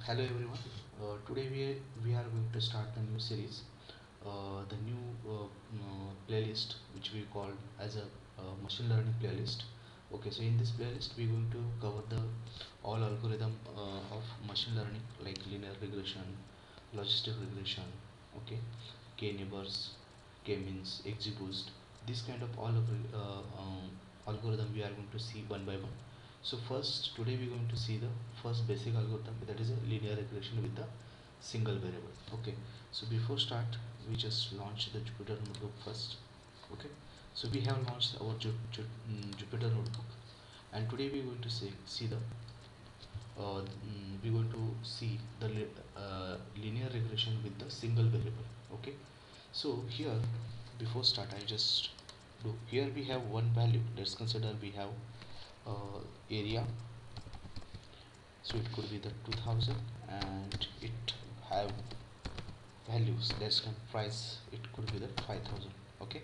Hello everyone. Today we are going to start the new series, the new playlist which we call as a machine learning playlist. Okay, so in this playlist we're going to cover the all algorithm of machine learning like linear regression, logistic regression, okay, k-neighbors, k-means, XGBoost. This kind of all algorithm we are going to see one by one. So first, today we're going to see the first basic algorithm, that is a linear regression with a single variable. Okay, so before start, we just launch the Jupyter notebook first. Okay, so we have launched our Jupyter notebook, and today we're going to see the we're going to see the linear regression with the single variable. Okay, so here before start, I just do here we have one value. Let's consider we have area, so it could be the 2000, and it have values less than price, it could be the 5000. Okay,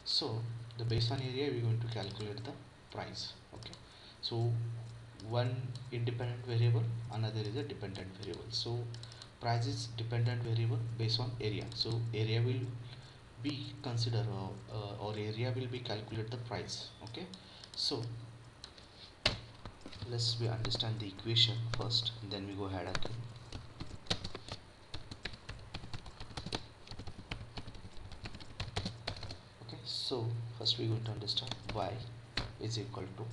so the based on area we're going to calculate the price. Okay, so one independent variable, another is a dependent variable. So price is dependent variable based on area, so area will be consider or area will be calculate the price. Okay, so let's we understand the equation first, then we go ahead again. Okay, so first we're going to understand y is equal to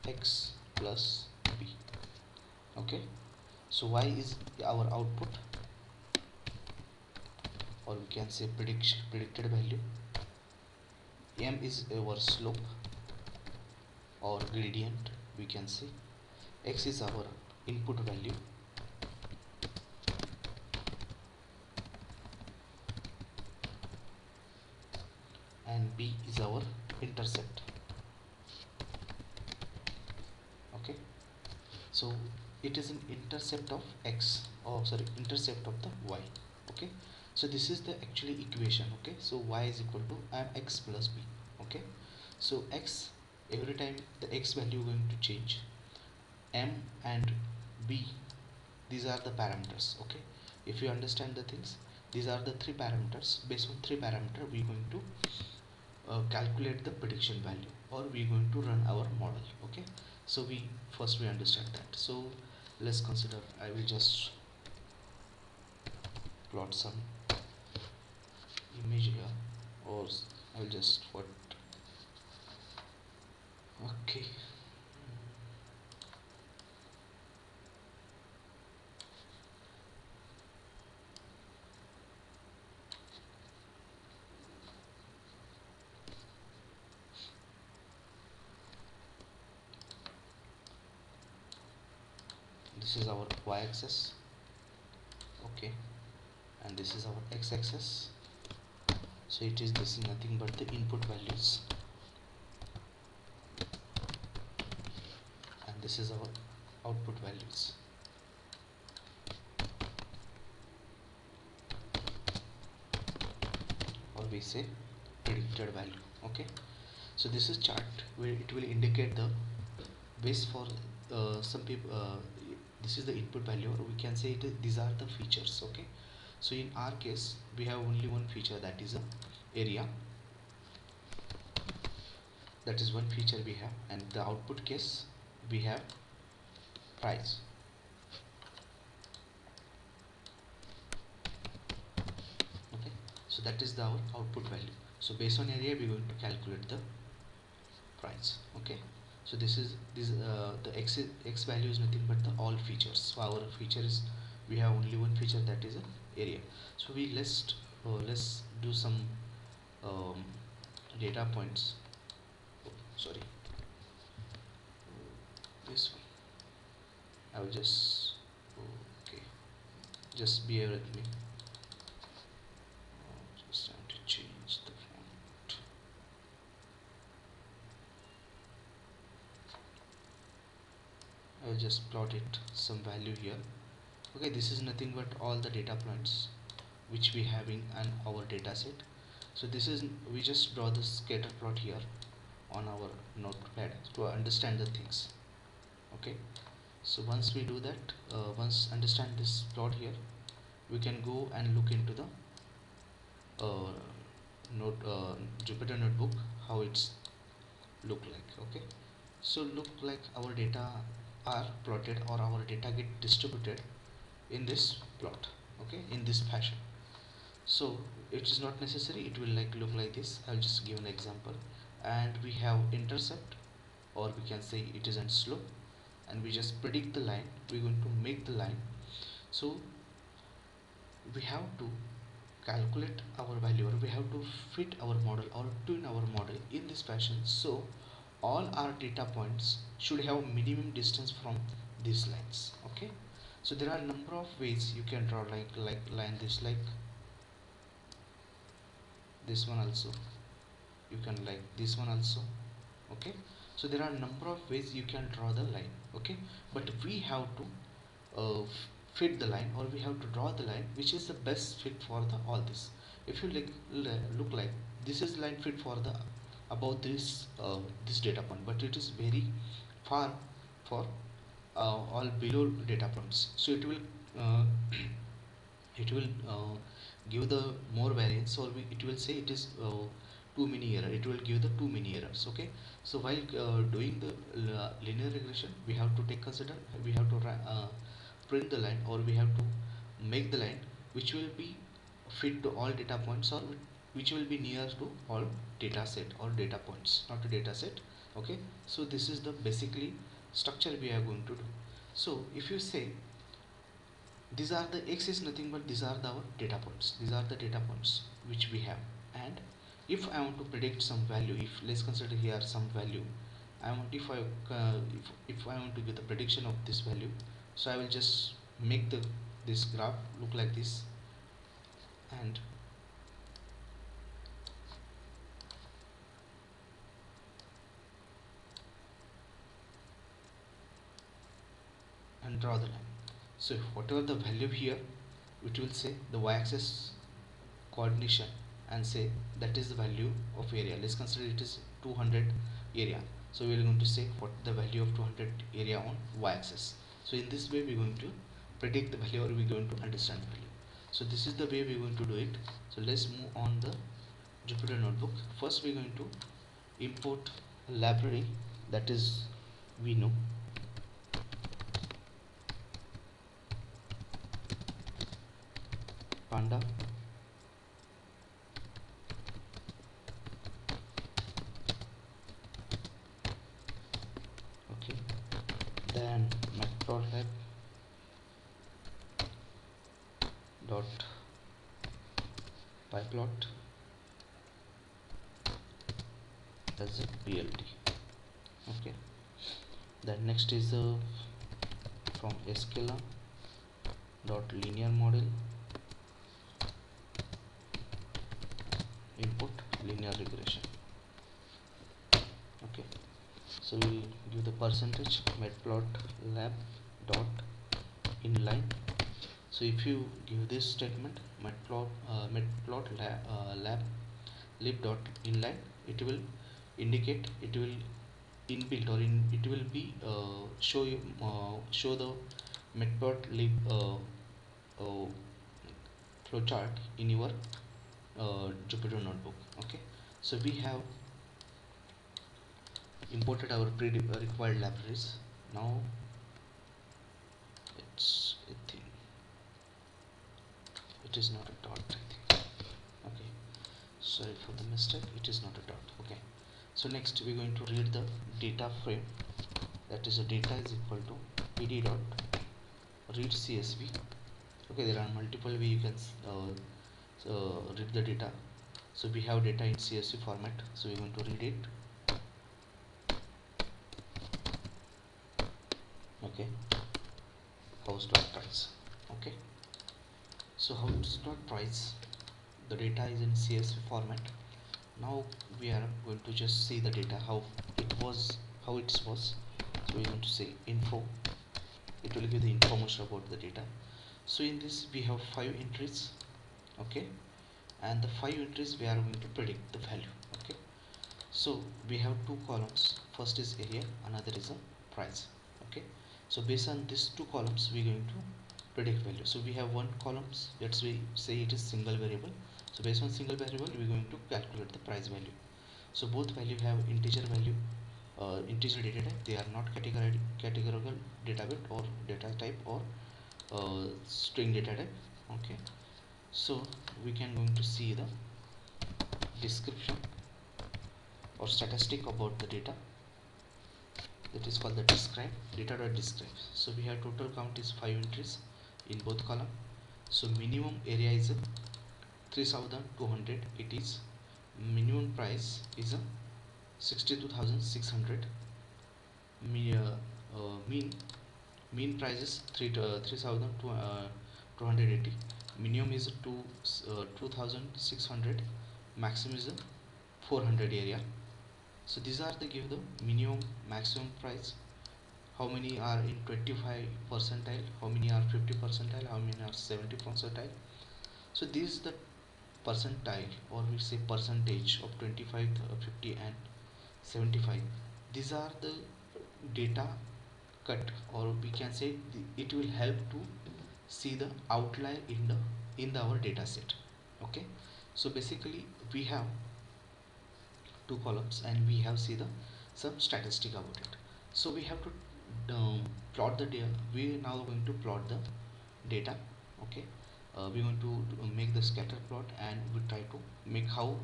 mx plus b. Okay, so y is our output, or we can say predicted value. M is our slope or gradient, we can say. X is our input value, and b is our intercept. Okay, so it is an intercept of x, oh sorry, intercept of the y. Okay, so this is the actually equation. Okay, so y is equal to mx plus b. Okay, so x, every time the x value going to change, m and b, these are the parameters. Okay, if you understand the things, these are the three parameters. Based on three parameter we're going to calculate the prediction value, or we're going to run our model. Okay, so we understand that. So let's consider, I will just plot some image here, or I will just what. Okay, this is our y-axis. Okay, and this is our x-axis. So it is, this is nothing but the input values, and this is our output values, or we say predicted value. Okay, so this is chart where it will indicate the base for some people. This is the input value, or we can say these are the features. Okay, so in our case we have only one feature, that is a area. That is one feature we have, and the output case we have price. Okay, so that is our output value. So based on area we're going to calculate the price. Okay, so this is the x value is nothing but the all features. So our feature is, we have only one feature, that is a area. So let's do some um, data points. Oh, sorry, this one I will just, okay, just bear with me. Just trying to change the font. I will just plot it some value here. Okay, this is nothing but all the data points which we having in our data set. So this is, we just draw the scatter plot here on our notepad to understand the things. Okay, So once we do that, once understand this plot here, we can go and look into the uh, note Jupyter notebook, how it's look like. Okay, so look like our data are plotted, or our data get distributed in this plot, okay, in this fashion. So it is not necessary it will like look like this. I'll just give an example. And we have intercept, or we can say it is in slope, and we just predict the line, we're going to make the line. So we have to calculate our value, or we have to fit our model or tune our model in this fashion. So all our data points should have minimum distance from these lines. Okay, so there are a number of ways you can draw like line this, like this one also, you can like this one also. Okay, so there are a number of ways you can draw the line. Okay, but we have to fit the line, or we have to draw the line which is the best fit for the all this. If you look like this is line fit for the about this data point, but it is very far for all below data points, so it will uh, it will give the more variance, or it will say it is too many error, it will give the too many errors. Okay, so while doing the linear regression, we have to take consider, we have to print the line, or we have to make the line which will be fit to all data points, or which will be near to all data set or data points, not a data set. Okay, so this is the basically structure we are going to do. So if you say these are the x is nothing but these are our data points, these are the data points which we have. And if I want to predict some value, if let's consider here some value, I want if I want to get the prediction of this value, so I will just make the this graph look like this, and draw the line. So whatever the value here, it will say the y-axis coordination, and say that is the value of area. Let's consider it is 200 area, so we are going to say what the value of 200 area on y-axis. So in this way we are going to predict the value, or we are going to understand the value. So this is the way we are going to do it. So let's move on the Jupyter notebook. First we are going to import a library, that is we know panda. Okay, then matplotlib dot pyplot as a plt. Okay, then next is from scalar dot linear model input linear regression. Okay, so we'll give the percentage matplotlib dot inline. So if you give this statement matplotlib lib dot inline, it will indicate, it will inbuilt, or it will be show the matplotlib flowchart in your Jupyter notebook. Okay, so we have imported our pre-required libraries. Now I think it is not a dot, I think. Okay, sorry for the mistake, it is not a dot. Okay, so next we're going to read the data frame, that is a data is equal to pd dot read csv. Okay, there are multiple way you can read the data. So we have data in csv format, so we're going to read it. Okay, house dot price. Okay, so house dot price, the data is in csv format. Now we are going to just see the data, how it was, how it was. So we're going to say info, it will give the information about the data. So in this we have 5 entries. Okay, and the 5 entries we are going to predict the value. Okay, so we have 2 columns, first is area, another is a price. Okay, So based on these two columns we're going to predict value. So we have one columns, let's we say it is single variable. So based on single variable we're going to calculate the price value. So both value have integer value, integer data type. They are not categorical data bit or data type or string data type. Okay, so we can going to see the description or statistic about the data, that is called the describe, data.describe. So we have total count is 5 entries in both column. So minimum area is 3200, it is minimum price is 62,600. Mean price is 3,280. Minimum is 2,600. Maximum is 400 area. So these are the give the minimum maximum price. How many are in 25 percentile, how many are 50 percentile, how many are 70 percentile. So this is the percentile, or we say percentage of 25, 50 and 75. These are the data cut, or we can say it will help to see the outlier in our data set. Okay, so basically we have two columns and we have see the some statistic about it. So we have to plot the data. We now going to plot the data. Okay, we're going to make the scatter plot, and we try to make how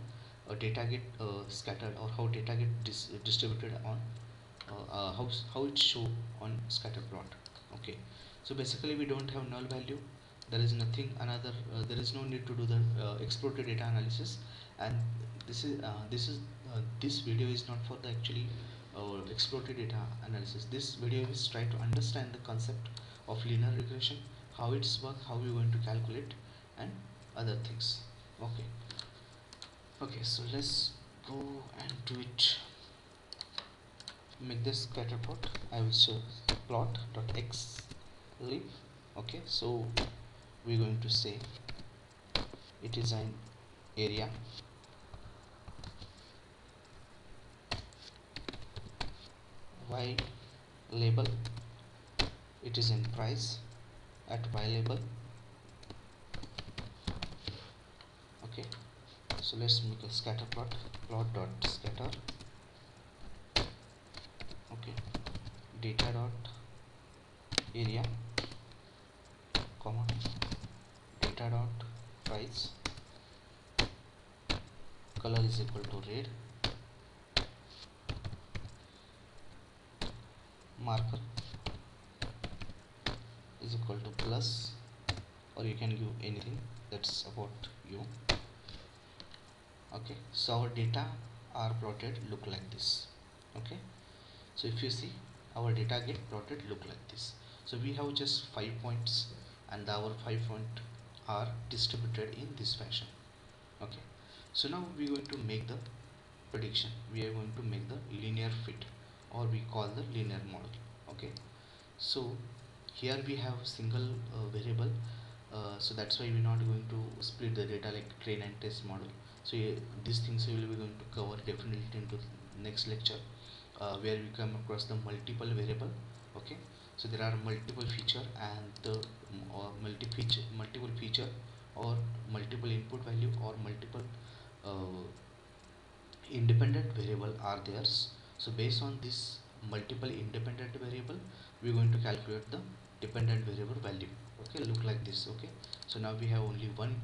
data get scattered, or how data get distributed on how it show on scatter plot. Okay, so basically we don't have null value. There is nothing another, there is no need to do the exploratory data analysis. And this video is not for the actually exploratory data analysis. This video is try to understand the concept of linear regression, how it's work, how we're going to calculate, and other things. Okay, okay, so let's go and do it. Make this scatter plot. I will show plot dot x live. Okay, so we're going to say it is an area, y label, it is in price at y label. Okay, so let's make a scatter plot, plot dot scatter. Okay, data dot area, comma, data dot price, color is equal to red, marker is equal to plus, or you can give anything that's about you. Okay, so our data are plotted look like this. Okay, so if you see our data get plotted look like this. So we have just 5 points, and our 5 points are distributed in this fashion. Okay, so now we are going to make the prediction. We are going to make the linear fit, or we call the linear model. Okay, so here we have single variable, so that's why we're not going to split the data like train and test model. So these things we will be going to cover definitely into next lecture, where we come across the multiple variable. Okay, so there are multiple feature, and the multiple feature, or multiple input value, or multiple uh, independent variable are there. So based on this multiple independent variable, we're going to calculate the dependent variable value. Okay, look like this. Okay, so now we have only one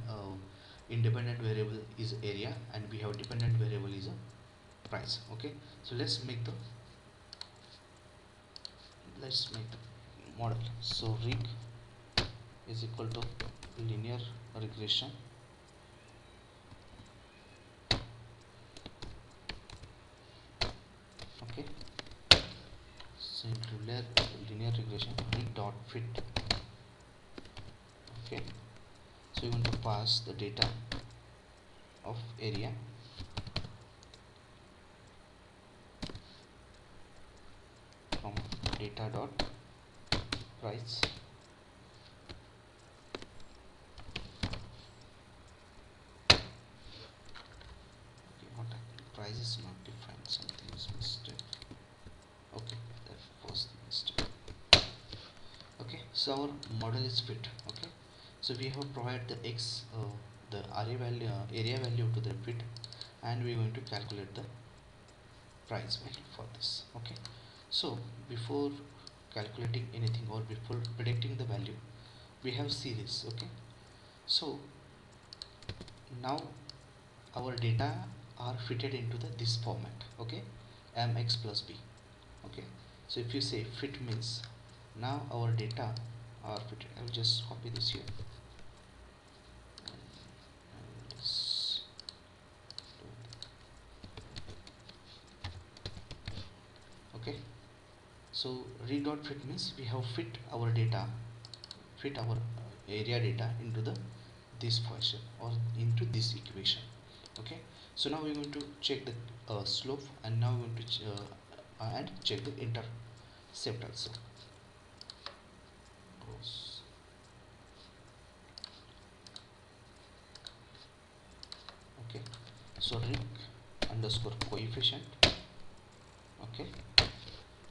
independent variable is area, and we have dependent variable is a price. Okay, so let's make the model. So rig is equal to linear regression. Okay, so into linear regression, rig dot fit. Okay, so you want to pass the data of area, from data dot price, okay, what price is not defined, something is mistake. Okay, that was the mistake. So our model is fit. Okay, so we have provided the x the area value to the fit, and we are going to calculate the price value for this. Okay, so before calculating anything or before predicting the value, we have series. Okay, so now our data are fitted into this format. Okay, mx+b. Okay, so if you say fit means now our data are fitted. I will just copy this here and this. Okay, so read dot fit means we have fit our data, fit our area data into this function or into this equation. Okay, so now we're going to check the slope, and now we're going to and check the intercept also. Okay, so rig underscore coefficient. Okay,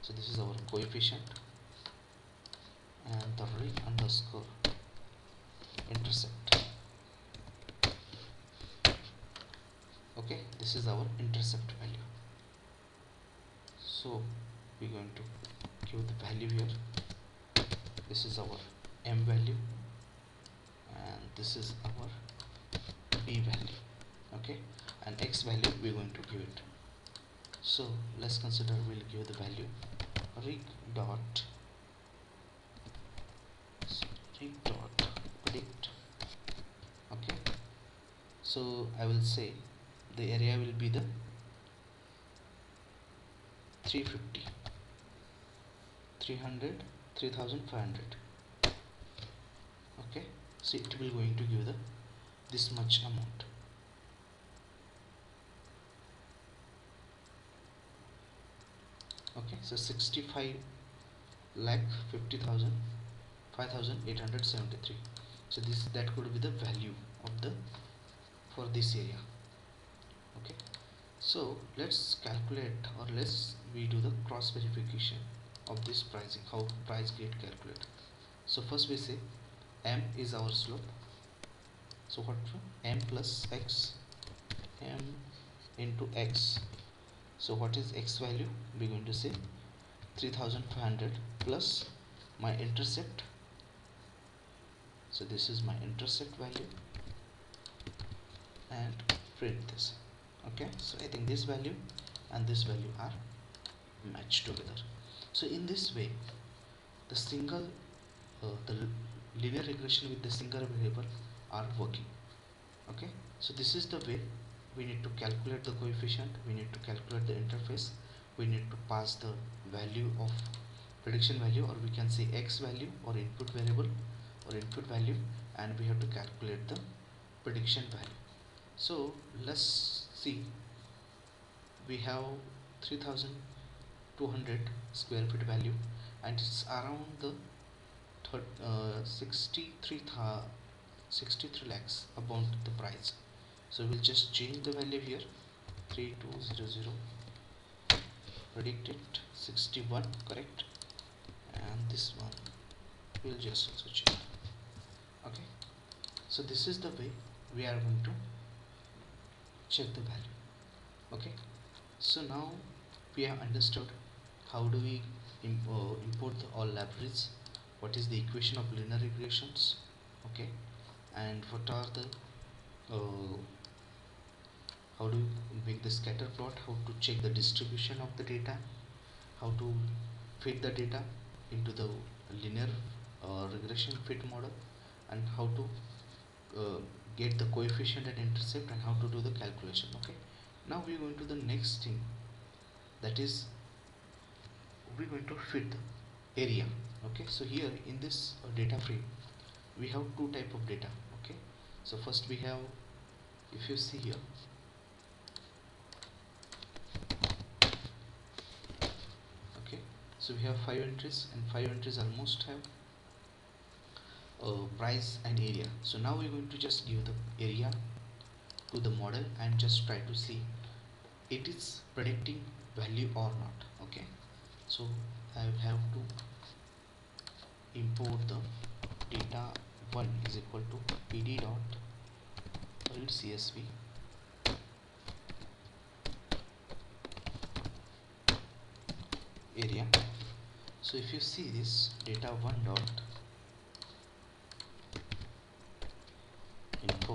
so this is our coefficient, and the rig underscore intercept. Okay, this is our intercept value. So we're going to give the value here. This is our m value, and this is our b value. Okay, and x value we're going to give it. So let's consider we'll give the value rig dot predict. Okay, so I will say the area will be the 350, 300, 3500. Okay, so it will going to give the this much amount. Okay, so 65 lakh 50,000 5,873. So this that could be the value of the for this area. Okay, so let's calculate, or let's we do the cross verification of this pricing, how price get calculated. So first we say m is our slope. So what m plus x, m into x. So what is x value? We're going to say 3,500 plus my intercept. So this is my intercept value, and print this. Okay, so I think this value and this value are matched together. So in this way, the single the linear regression with the single variable are working. Okay, so this is the way we need to calculate the coefficient, we need to calculate the interface, we need to pass the value of prediction value, or we can say x value or input variable or input value, and we have to calculate the prediction value. So let's see, we have 3200 square feet value, and it's around the 63 lakhs about the price. So we'll just change the value here, 3200, predict it 61, correct, and this one we'll just also change. Okay, so this is the way we are going to check the value. Okay, so now we have understood how do we import all libraries, what is the equation of linear regressions. Okay, and what are the how do you make the scatter plot, how to check the distribution of the data, how to fit the data into the linear regression fit model, and how to get the coefficient and intercept, and how to do the calculation. Okay, now we are going to the next thing, that is we're going to fit the area. Okay, so here in this data frame we have two type of data. Okay, so first we have, if you see here, okay, so we have 5 entries, and 5 entries almost have price and area. So now we're going to just give the area to the model and just try to see it is predicting value or not. Okay, so I have to import the 1 is equal to pd dot read csv area. So if you see this data1 dot info,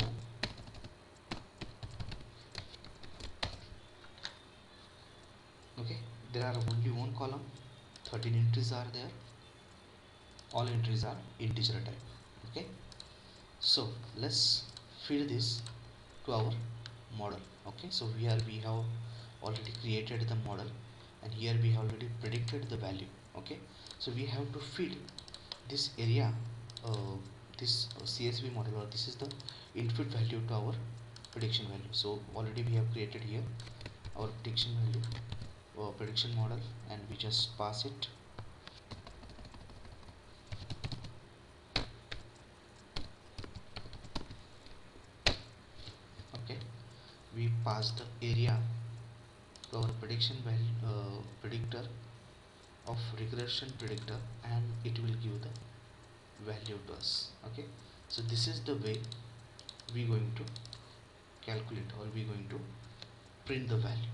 okay, there are only one column, 13 entries are there, all entries are integer type. Okay, so let's feed this to our model. Okay, so here we have already created the model, and here we have already predicted the value. Okay, so we have to feed this area, this CSV model, or this is the input value to our prediction value. So already we have created here our prediction value, prediction model, and we just pass it. Okay, we pass the area to our prediction value, predictor of regression predictor, and it will give the value to us. Okay, so this is the way we going to calculate, or we going to print the value.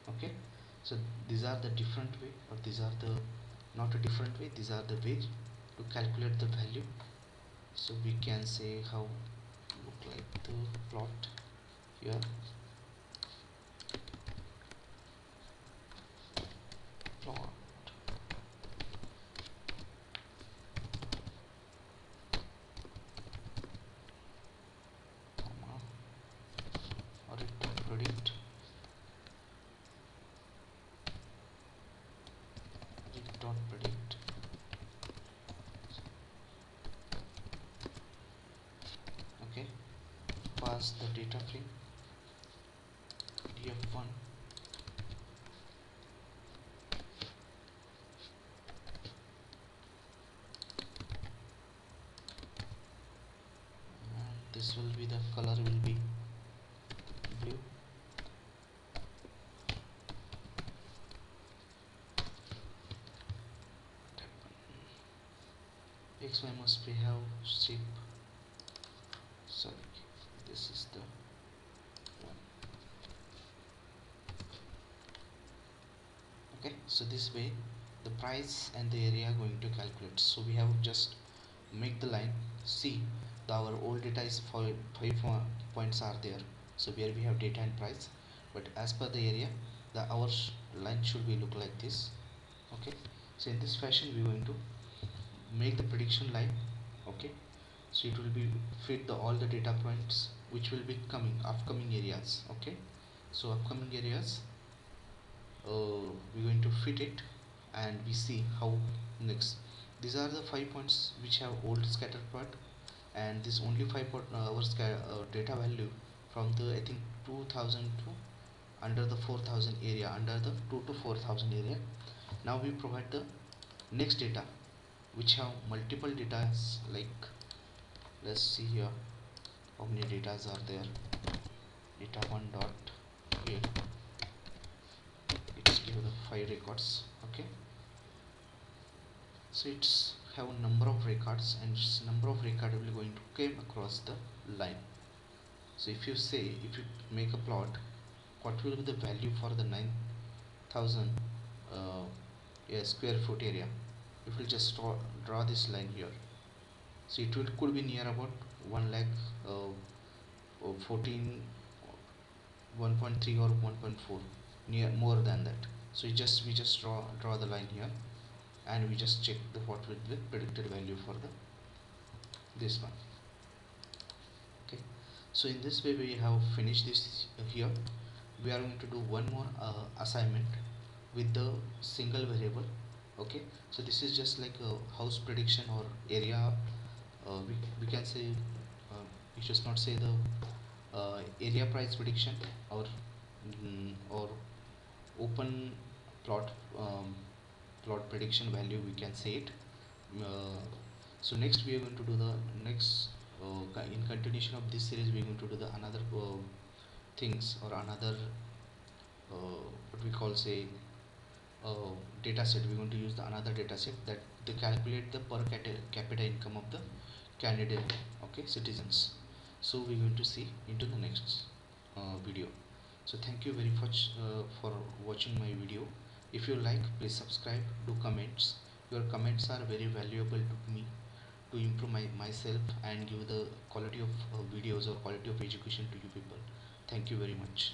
Okay, so these are the different way, or these are the not a different way, these are the way to calculate the value. So we can say how look like the plot here. Plot, comma, or it predict, it dot predict. Okay, pass the data frame pdf1, and this will be the color will be blue. X1 must be have shape. Sorry, this is the one. Okay, so this way the price and the area are going to calculate. So we have just make the line. See, our old data is five points are there, so where we have data and price, but as per the area, the our line should be look like this. Okay, so in this fashion we are going to make the prediction line. Okay, so it will be fit the all the data points which will be coming upcoming areas. Okay, so upcoming areas, we're going to fit it, and we see how next. These are the 5 points which have old scatter plot, and this only 5 point our data value from the I think 2000 to under the 4000 area, under the 2 to 4000 area. Now we provide the next data which have multiple data, like let's see here how many datas are there. Data1 dot a, it's give the 5 records. Okay, so it's have a number of records, and this number of record will going to came across the line. So if you say, if you make a plot, what will be the value for the 9000 square foot area? If we just draw this line here, so it will could be near about 1 lakh, 14, 1.3 or 1.4, near more than that. So we just draw the line here, and we just check the what will be the predicted value for the this one. Okay, so in this way we have finished this here. We are going to do one more assignment with the single variable. Okay, so this is just like a house prediction or area. We can say, we should not say the area price prediction, or open plot, plot prediction value, we can say it. uh, so next we are going to do the next, in continuation of this series we are going to do the another things, or another what we call say data set. We're going to use the another data set that to calculate the per capita income of the candidate, okay, citizens. So we're going to see into the next video. So thank you very much for watching my video. If you like, please subscribe, do comments. Your comments are very valuable to me to improve myself and give the quality of videos or quality of education to you people. Thank you very much.